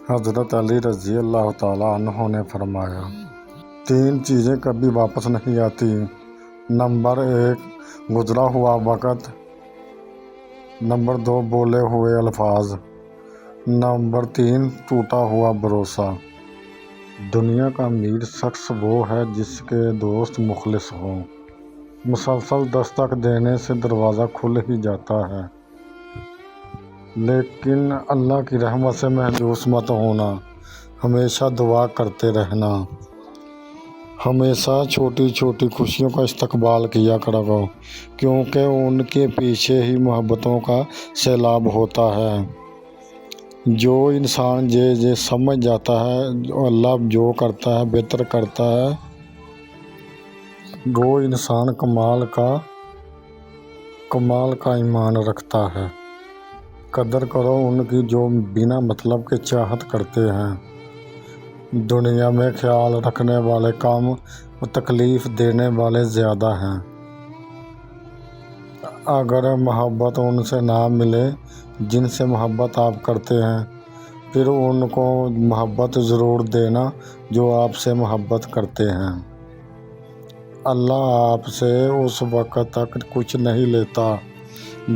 حضرت علی رضی اللہ تعالیٰ عنہ نے فرمایا، 3 چیزیں کبھی واپس نہیں آتی۔ نمبر 1 گزرا ہوا وقت، نمبر 2 بولے ہوئے الفاظ، نمبر 3 ٹوٹا ہوا بھروسہ۔ دنیا کا امیر شخص وہ ہے جس کے دوست مخلص ہوں۔ مسلسل دستک دینے سے دروازہ کھل ہی جاتا ہے، لیکن اللہ کی رحمت سے مایوس مت ہونا، ہمیشہ دعا کرتے رہنا، ہمیشہ چھوٹی چھوٹی خوشیوں کا استقبال کیا کرو، کیونکہ ان کے پیچھے ہی محبتوں کا سیلاب ہوتا ہے۔ جو انسان یہ سمجھ جاتا ہے اللہ جو کرتا ہے بہتر کرتا ہے، وہ انسان کمال کا ایمان رکھتا ہے۔ قدر کرو ان کی جو بنا مطلب کے چاہت کرتے ہیں۔ دنیا میں خیال رکھنے والے کم اور تکلیف دینے والے زیادہ ہیں۔ اگر محبت ان سے نہ ملے جن سے محبت آپ کرتے ہیں، پھر ان کو محبت ضرور دینا جو آپ سے محبت کرتے ہیں۔ اللہ آپ سے اس وقت تک کچھ نہیں لیتا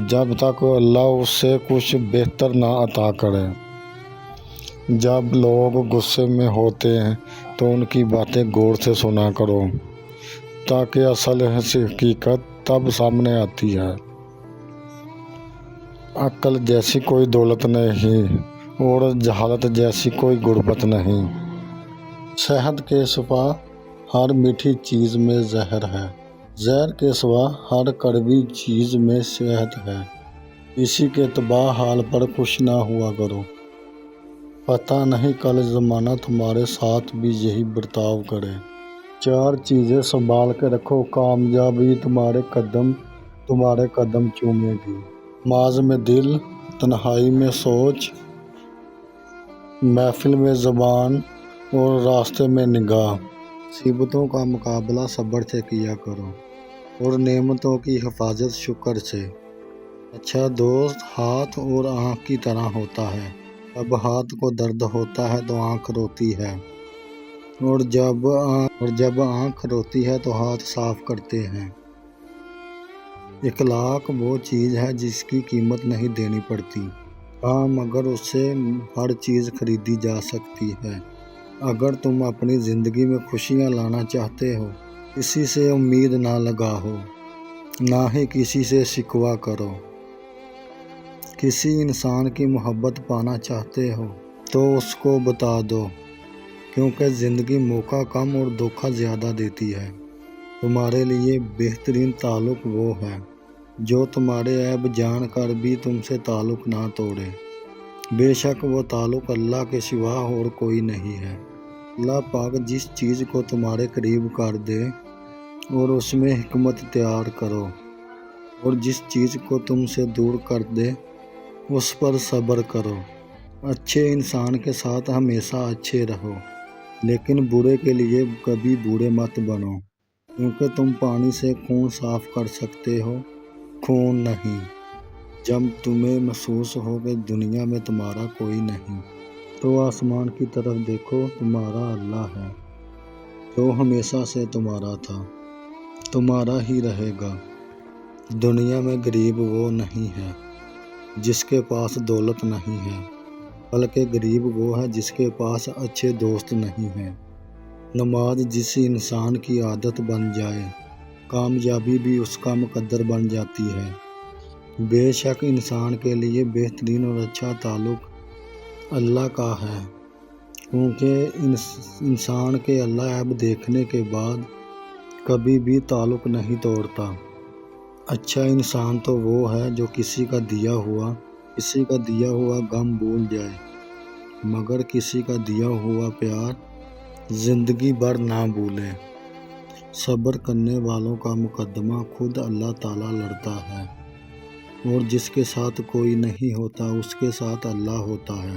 جب تک اللہ اس سے کچھ بہتر نہ عطا کرے۔ جب لوگ غصے میں ہوتے ہیں تو ان کی باتیں غور سے سنا کرو، تاکہ اصل حقیقت تب سامنے آتی ہے۔ عقل جیسی کوئی دولت نہیں اور جہالت جیسی کوئی غربت نہیں۔ شہد کے سوا ہر میٹھی چیز میں زہر ہے، زہر کے سوا ہر کڑوی چیز میں شہد ہے۔ کسی کے تباہ حال پر خوش نہ ہوا کرو، پتہ نہیں کل زمانہ تمہارے ساتھ بھی یہی برتاؤ کرے۔ 4 چیزیں سنبھال کے رکھو، کامیابی تمہارے قدم چومے گی۔ نماز میں دل، تنہائی میں سوچ، محفل میں زبان اور راستے میں نگاہ۔ مصیبتوں کا مقابلہ صبر سے کیا کرو اور نعمتوں کی حفاظت شکر سے۔ اچھا دوست ہاتھ اور آنکھ کی طرح ہوتا ہے، جب ہاتھ کو درد ہوتا ہے تو آنکھ روتی ہے، اور جب آنکھ روتی ہے تو ہاتھ صاف کرتے ہیں۔ اخلاق وہ چیز ہے جس کی قیمت نہیں دینی پڑتی، ہاں مگر اس سے ہر چیز خریدی جا سکتی ہے۔ اگر تم اپنی زندگی میں خوشیاں لانا چاہتے ہو، کسی سے امید نہ لگاؤ، نہ ہی کسی سے شکوہ کرو۔ کسی انسان کی محبت پانا چاہتے ہو تو اس کو بتا دو، کیونکہ زندگی موقع کم اور دھوکہ زیادہ دیتی ہے۔ تمہارے لیے بہترین تعلق وہ ہے جو تمہارے عیب جان کر بھی تم سے تعلق نہ توڑے۔ بے شک وہ تعلق اللہ کے سوا اور کوئی نہیں ہے۔ اللہ پاک جس چیز کو تمہارے قریب کر دے اور اس میں حکمت اختیار کرو، اور جس چیز کو تم سے دور کر دے اس پر صبر کرو۔ اچھے انسان کے ساتھ ہمیشہ اچھے رہو، لیکن برے کے لیے کبھی برے مت بنو، کیونکہ تم پانی سے خون صاف کر سکتے ہو، خون نہیں۔ جب تمہیں محسوس ہو کہ دنیا میں تمہارا کوئی نہیں، تو آسمان کی طرف دیکھو، تمہارا اللہ ہے جو ہمیشہ سے تمہارا تھا، تمہارا ہی رہے گا۔ دنیا میں غریب وہ نہیں ہے جس کے پاس دولت نہیں ہے، بلکہ غریب وہ ہے جس کے پاس اچھے دوست نہیں ہیں۔ نماز جس انسان کی عادت بن جائے، کامیابی بھی اس کا مقدر بن جاتی ہے۔ بے شک انسان کے لیے بہترین اور اچھا تعلق اللہ کا ہے، کیونکہ انسان کے اللہ عیب دیکھنے کے بعد کبھی بھی تعلق نہیں توڑتا۔ اچھا انسان تو وہ ہے جو کسی کا دیا ہوا غم بھول جائے، مگر کسی کا دیا ہوا پیار زندگی بھر نہ بھولے۔ صبر کرنے والوں کا مقدمہ خود اللہ تعالیٰ لڑتا ہے، اور جس کے ساتھ کوئی نہیں ہوتا اس کے ساتھ اللہ ہوتا ہے۔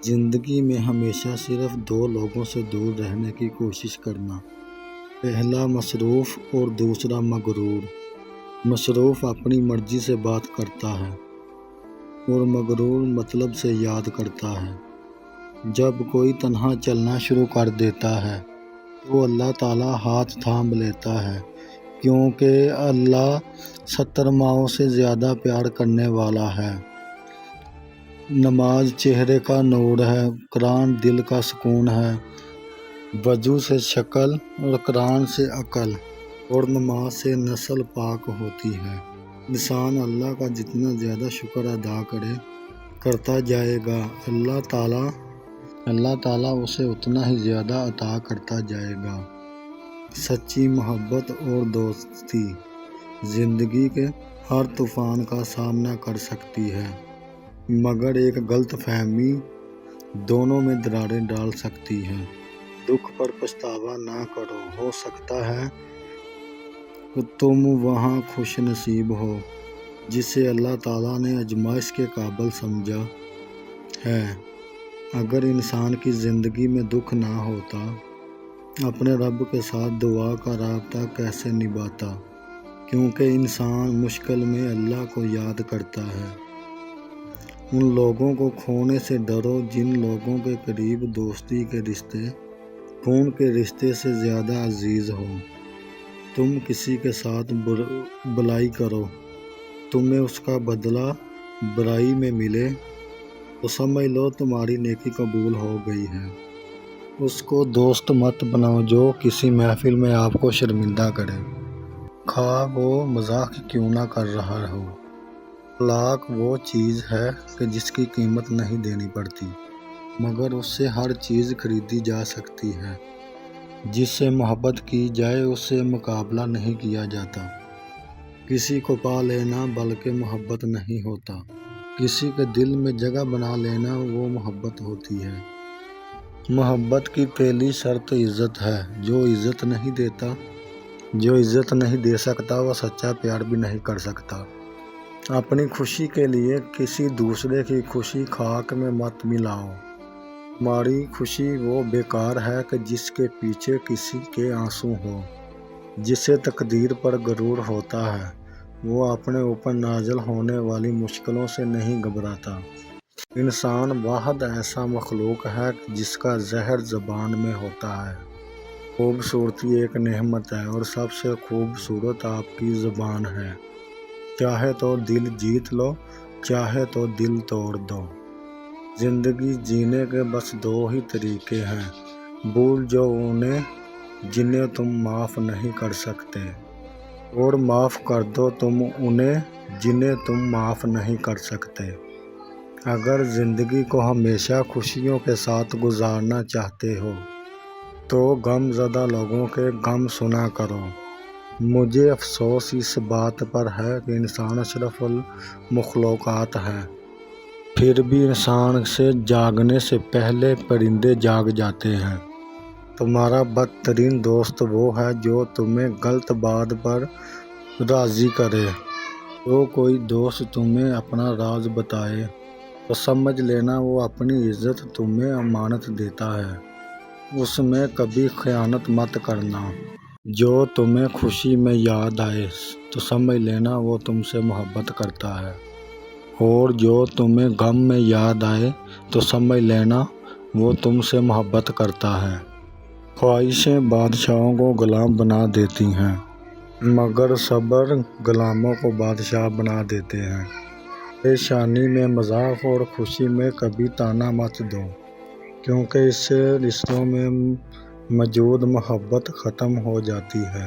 زندگی میں ہمیشہ صرف 2 لوگوں سے دور رہنے کی کوشش کرنا، پہلا مصروف اور دوسرا مغرور۔ مصروف اپنی مرضی سے بات کرتا ہے اور مغرور مطلب سے یاد کرتا ہے۔ جب کوئی تنہا چلنا شروع کر دیتا ہے تو اللہ تعالیٰ ہاتھ تھام لیتا ہے، کیونکہ اللہ 70 ماؤں سے زیادہ پیار کرنے والا ہے۔ نماز چہرے کا نور ہے، قرآن دل کا سکون ہے۔ وضو سے شکل اور قرآن سے عقل اور نماز سے نسل پاک ہوتی ہے۔ انسان اللہ کا جتنا زیادہ شکر ادا کرتا جائے گا، اللہ تعالیٰ اسے اتنا ہی زیادہ عطا کرتا جائے گا۔ سچی محبت اور دوستی زندگی کے ہر طوفان کا سامنا کر سکتی ہے، مگر ایک غلط فہمی دونوں میں دراریں ڈال سکتی ہے۔ دکھ پر پچھتاوا نہ کرو، ہو سکتا ہے کہ تم وہاں خوش نصیب ہو جسے اللہ تعالیٰ نے آزمائش کے قابل سمجھا ہے۔ اگر انسان کی زندگی میں دکھ نہ ہوتا، اپنے رب کے ساتھ دعا کا رابطہ کیسے نبھاتا؟ کیونکہ انسان مشکل میں اللہ کو یاد کرتا ہے۔ ان لوگوں کو کھونے سے ڈرو جن لوگوں کے قریب دوستی کے رشتے خون کے رشتے سے زیادہ عزیز ہو۔ تم کسی کے ساتھ بلائی کرو، تمہیں اس کا بدلہ برائی میں ملے تو سمجھ لو تمہاری نیکی قبول ہو گئی ہے۔ اس کو دوست مت بناؤ جو کسی محفل میں آپ کو شرمندہ کرے، خواہ وہ مذاق کیوں نہ کر رہا ہو۔ اخلاق وہ چیز ہے کہ جس کی قیمت نہیں دینی پڑتی، مگر اس سے ہر چیز خریدی جا سکتی ہے۔ جس سے محبت کی جائے اس سے مقابلہ نہیں کیا جاتا۔ کسی کو پا لینا بلکہ محبت نہیں ہوتا، کسی کے دل میں جگہ بنا لینا وہ محبت ہوتی ہے۔ محبت کی پہلی شرط عزت ہے۔ جو عزت نہیں دے سکتا وہ سچا پیار بھی نہیں کر سکتا۔ اپنی خوشی کے لیے کسی دوسرے کی خوشی خاک میں مت ملاؤ۔ تمہاری خوشی وہ بیکار ہے کہ جس کے پیچھے کسی کے آنسو ہوں۔ جسے تقدیر پر غرور ہوتا ہے وہ اپنے اوپر نازل ہونے والی مشکلوں سے نہیں گھبراتا۔ انسان واحد ایسا مخلوق ہے جس کا زہر زبان میں ہوتا ہے۔ خوبصورتی ایک نعمت ہے اور سب سے خوبصورت آپ کی زبان ہے۔ چاہے تو دل جیت لو، چاہے تو دل توڑ دو۔ زندگی جینے کے بس 2 ہی طریقے ہیں، بھول جو انہیں جنہیں تم معاف نہیں کر سکتے، اور معاف کر دو تم انہیں جنہیں تم معاف نہیں کر سکتے۔ اگر زندگی کو ہمیشہ خوشیوں کے ساتھ گزارنا چاہتے ہو تو غم زدہ لوگوں کے غم سنا کرو۔ مجھے افسوس اس بات پر ہے کہ انسان اشرف المخلوقات ہے، پھر بھی انسان سے جاگنے سے پہلے پرندے جاگ جاتے ہیں۔ تمہارا بدترین دوست وہ ہے جو تمہیں غلط بات پر راضی کرے۔ جو کوئی دوست تمہیں اپنا راز بتائے تو سمجھ لینا وہ اپنی عزت تمہیں امانت دیتا ہے۔ اس میں کبھی خیانت مت کرنا۔ جو تمہیں خوشی میں یاد آئے تو سمجھ لینا وہ تم سے محبت کرتا ہے، اور جو تمہیں غم میں یاد آئے تو سمجھ لینا وہ تم سے محبت کرتا ہے۔ خواہشیں بادشاہوں کو غلام بنا دیتی ہیں، مگر صبر غلاموں کو بادشاہ بنا دیتے ہیں۔ پریشانی میں مذاق اور خوشی میں کبھی طعنہ مت دو، کیونکہ اس سے رشتوں میں موجود محبت ختم ہو جاتی ہے۔